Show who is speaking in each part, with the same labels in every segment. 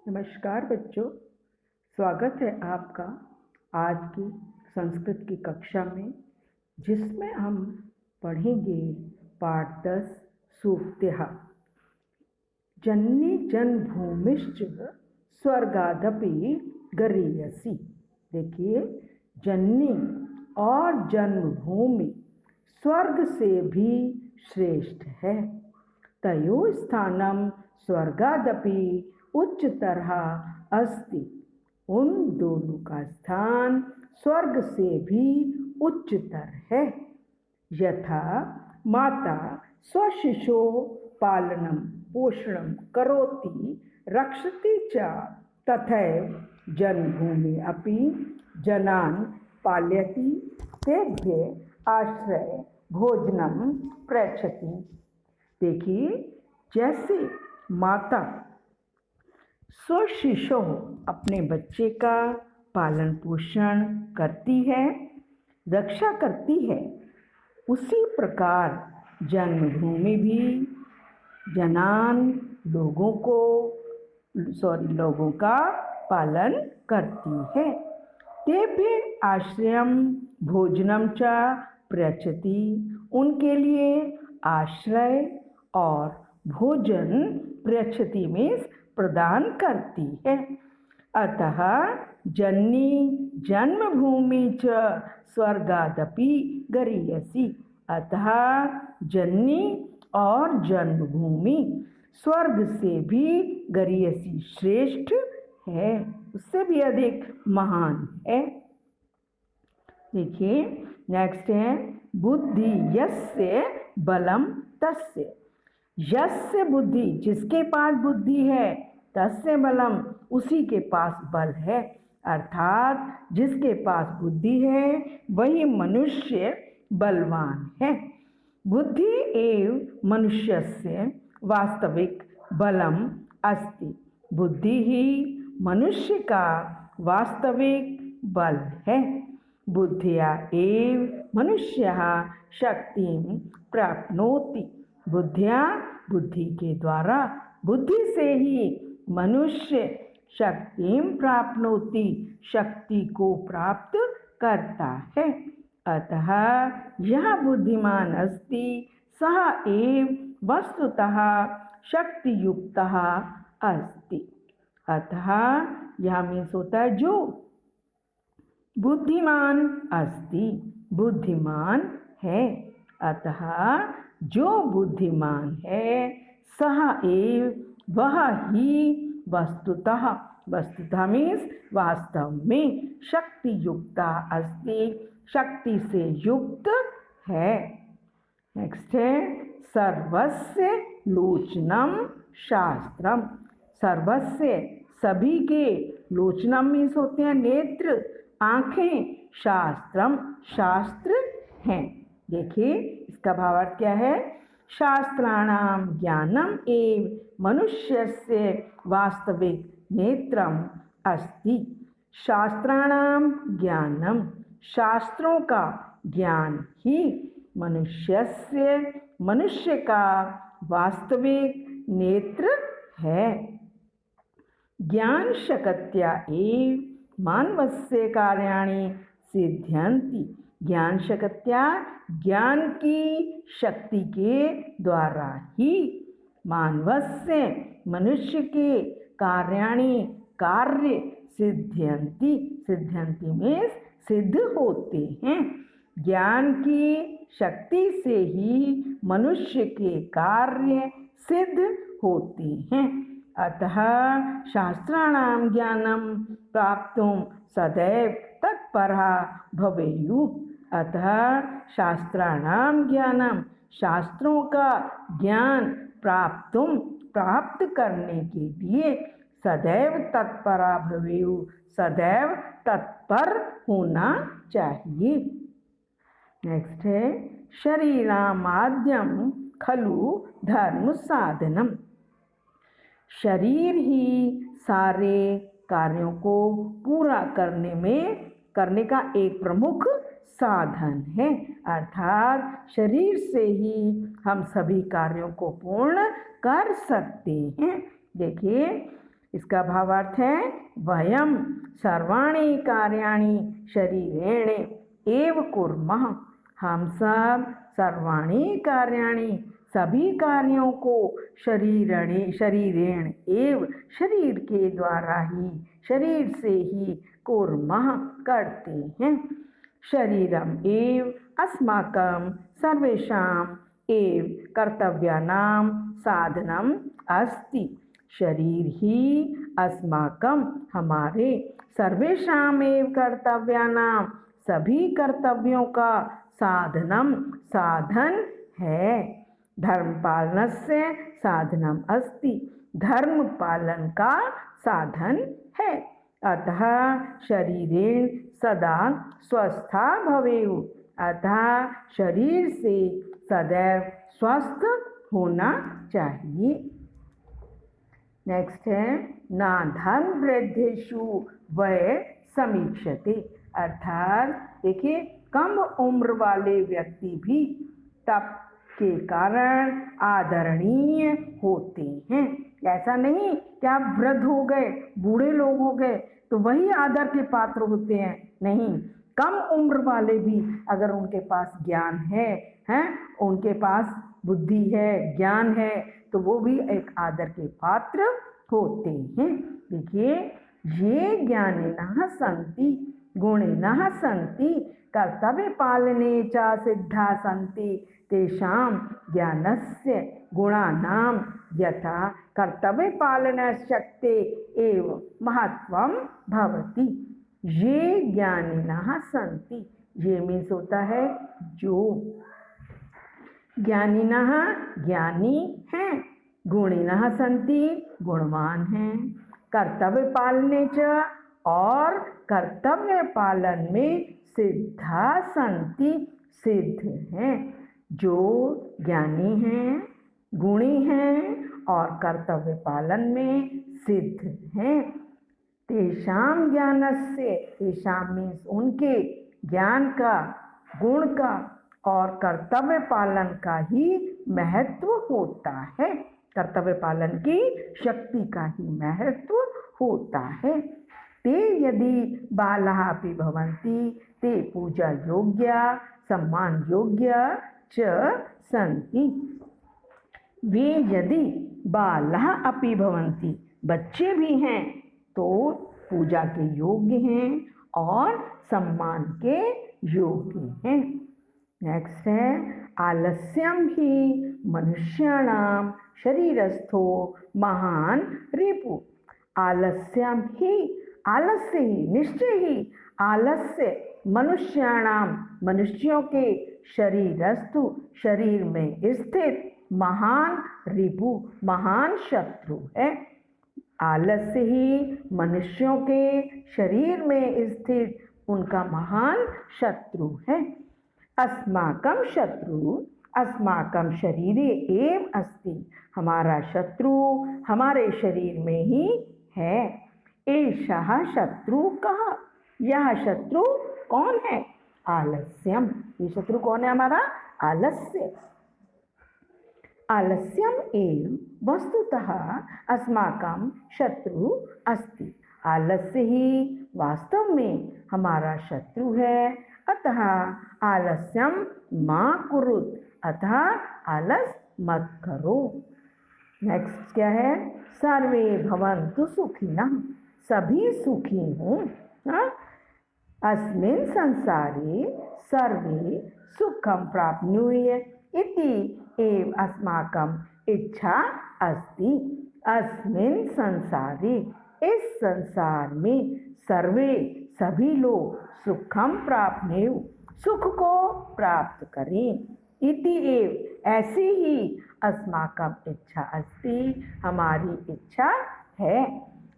Speaker 1: नमस्कार बच्चों, स्वागत है आपका आज की संस्कृत की कक्षा में, जिसमें हम पढ़ेंगे पाठ 10 सूक्तः। जन्नी जन्मभूमिश्च स्वर्गादपि गरीयसी। देखिए, जन्नी और जन्मभूमि स्वर्ग से भी श्रेष्ठ है। तयो स्थानम स्वर्गादपि उच्चतरः अस्ति। उन दोनों का स्थान स्वर्ग से भी उच्चतर है। यथा माता स्वशिशो पालनम पोषणम करोति रक्षति च तथैव जन्मभूमि अपि जनान् पालयति तेभ्यः आश्रय भोजनम पृच्छति। देखिए, जैसे माता स्वशिशु अपने बच्चे का पालन पोषण करती है, रक्षा करती है, उसी प्रकार जन्मभूमि भी लोगों का पालन करती है। तेभ्यः आश्रयम भोजनम च पृच्छति। उनके लिए आश्रय और भोजन पृच्छति में प्रदान करती है। अतः जन्नी जन्मभूमि च स्वर्गादपि गरीयसी। अतः जन्नी और जन्मभूमि स्वर्ग से भी गरीयसी श्रेष्ठ है, उससे भी अधिक महान है। देखिए, नेक्स्ट है बुद्धि यस्य बलम तस्य। यस्य बुद्धि, जिसके पास बुद्धि है, तस्य बलम, उसी के पास बल है। अर्थात जिसके पास बुद्धि है वही मनुष्य बलवान है। बुद्धि एव मनुष्यस्य वास्तविक बलम अस्ति। बुद्धि ही मनुष्य का वास्तविक बल है। बुद्धिया एव मनुष्यः शक्तिं प्राप्नोति। बुद्धि के द्वारा, बुद्धि से ही मनुष्य शक्तिं प्राप्नोति, शक्ति को प्राप्त करता है। अतः यह बुद्धिमान अस्ति सः एव वस्तुतः शक्तियुक्तः अस्ति। अतः यह मीन्स होता है जो बुद्धिमान अस्ति, बुद्धिमान है। अतः जो बुद्धिमान है सह एव, वह ही वस्तुतः, वस्तुतः मीन्स वास्तव में, शक्ति युक्ता अस्ति, शक्ति से युक्त है। नेक्स्ट है सर्वस्य लोचनम शास्त्रम। सर्वस्य, सभी के, लोचनम मीन्स होते हैं नेत्र, आंखें, शास्त्रम, शास्त्र हैं। देखिए, इसका भावार्थ क्या है? शास्त्राणाम ज्ञानम एव मनुष्यस्य वास्तविक नेत्रम अस्ति। शास्त्राणाम ज्ञानम, शास्त्रों का ज्ञान ही मनुष्य का वास्तविक नेत्र है। ज्ञान शक्त्या एव मानवस्य कार्याणि सिद्ध्यन्ति। ज्ञान शक्त्या, ज्ञान की शक्ति के द्वारा ही मानवस्य, मनुष्य के कार्याणि, कार्य सिद्ध्यन्ति। सिद्ध्यन्ति में सिद्ध होते हैं। ज्ञान की शक्ति से ही मनुष्य के कार्य सिद्ध होते हैं। अतः शास्त्राणां ज्ञानं प्राप्तुं सदैव तत्परः भवेयुः। अतः शास्त्राणां ज्ञानं, शास्त्रों का ज्ञान प्राप्त करने के लिए सदैव तत्परः भवेयुः, सदैव तत्पर होना चाहिए। नेक्स्ट है शरीरामाद्यम खलु धर्म साधनम। शरीर ही सारे कार्यों को पूरा करने का एक प्रमुख साधन है। अर्थात शरीर से ही हम सभी कार्यों को पूर्ण कर सकते हैं। देखिए, इसका भावार्थ है वयम सर्वाणि कार्याणि शरीरेण एव कुर्मः। हम सब सर्वाणि कार्याणि सभी कार्यों को शरीरेण एव शरीर के द्वारा ही, शरीर से ही कुर्मः करते हैं। शरीरम एव अस्माकं सर्वेषाम् एव कर्तव्यानां साधनम अस्ति। शरीर ही अस्माकं हमारे सर्वेषाम् एव कर्तव्यानां सभी कर्तव्यों का साधनम साधन है। धर्म पालनस्य साधनम अस्ति, धर्म पालन का साधन है। अतः शरीरेण सदा स्वस्था भवेयु, अतः शरीर से सदैव स्वस्थ होना चाहिए। नेक्स्ट है ना धर्म वृद्धेषु वय समीक्षते, अर्थात देखिए कम उम्र वाले व्यक्ति भी तप के कारण आदरणीय होते हैं। ऐसा नहीं कि आप वृद्ध हो गए, बूढ़े लोग हो गए तो वही आदर के पात्र होते हैं, नहीं, कम उम्र वाले भी अगर उनके पास ज्ञान है, उनके पास बुद्धि है, ज्ञान है, तो वो भी एक आदर के पात्र होते हैं। देखिए ये ज्ञानिनः सन्ति गुणिनः सन्ति कर्तव्य पालने च सिद्धा सन्ति तेषां ज्ञानस्य गुणानां यथा कर्तव्य पालनशक्ते एव महत्वं भवति। ये ज्ञानिनः सन्ति, ये मीन्स होता है जो ज्ञानिनः ज्ञानी हैं, गुणिनः सन्ति गुणवान हैं, कर्तव्य पालने च और कर्तव्य पालन में सिद्धा सन्ति सिद्ध हैं। जो ज्ञानी हैं, गुणी हैं और कर्तव्य पालन में सिद्ध हैं, तेषां ज्ञानस्य, तेषां मीन्स उनके ज्ञान का, गुण का और कर्तव्य पालन का ही महत्व होता है, कर्तव्य पालन की शक्ति का ही महत्व होता है। ते यदि बालाः अपि भवन्ति ते पूजा योग्या सम्मान योग्या च सन्ति। वे यदि बालाः अपि भवन्ति, बच्चे भी हैं तो पूजा के योग्य हैं और सम्मान के योग्य हैं। नेक्स्ट है आलस्यम ही मनुष्याणाम शरीरस्थो महान रिपु। आलस्यम ही, आलस्य ही, निश्चय ही आलस्य मनुष्याणाम, मनुष्यों के शरीरस्थु, शरीर में स्थित महान रिपु, महान शत्रु है। आलस्य ही मनुष्यों के शरीर में स्थित उनका महान शत्रु है। अस्माकं शत्रु अस्माकं शरीरे एव अस्ति, हमारा शत्रु हमारे शरीर में ही है। एषः शत्रु कः, यह शत्रु कौन है? आलस्यम, ये शत्रु कौन है हमारा? आलस्य। आलस्यम एव वस्तुतः अस्माकं शत्रु अस्ति, आलस्य ही वास्तव में हमारा शत्रु है। अतः आलस्यम मा कुरुत, अतः आलस मत करो। नेक्स्ट क्या है? सर्वे भवन्तु सुखिनः, सभी सुखी हों। अस्मिन् संसारे सर्वे सुखं प्राप्नुय इति एव अस्माकं इच्छा अस्ति। अस्मिन् संसारे, इस संसार में सर्वे सभी लोग सुखम प्राप्नुय, सुख को प्राप्त करें। इति एव ऐसी ही अस्माकं इच्छा अस्ति, हमारी इच्छा है।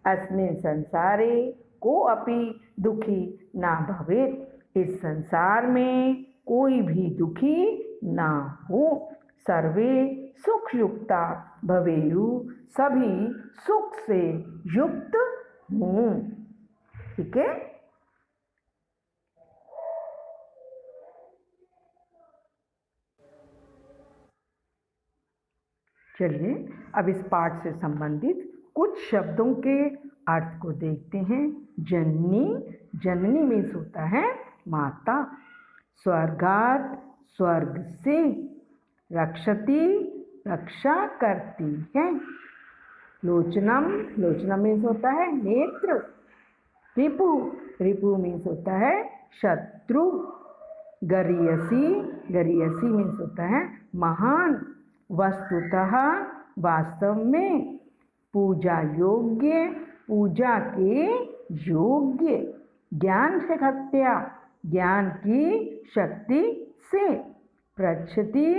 Speaker 1: अस्मिन् संसारे को अपि दुखी ना भवेत्, इस संसार में कोई भी दुखी ना हो। सर्वे सुख युक्ता भवेयु, सभी सुख से युक्त हों। ठीक है। चलिए अब इस पाठ से संबंधित कुछ शब्दों के अर्थ को देखते हैं। जननी, जननी मीन्स होता है माता। स्वर्गात्, स्वर्ग से। रक्षति, रक्षा करती है। लोचनम, लोचनम मीन्स होता है नेत्र। रिपु, रिपु मीन्स होता है शत्रु। गरीयसी, गरीयसी मीन्स होता है महान। वस्तुतः, वास्तव में। पूजा योग्य, पूजा के योग्य। ज्ञान शक्त्या, ज्ञान की शक्ति से। प्रच्छति,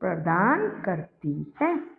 Speaker 1: प्रदान करती है।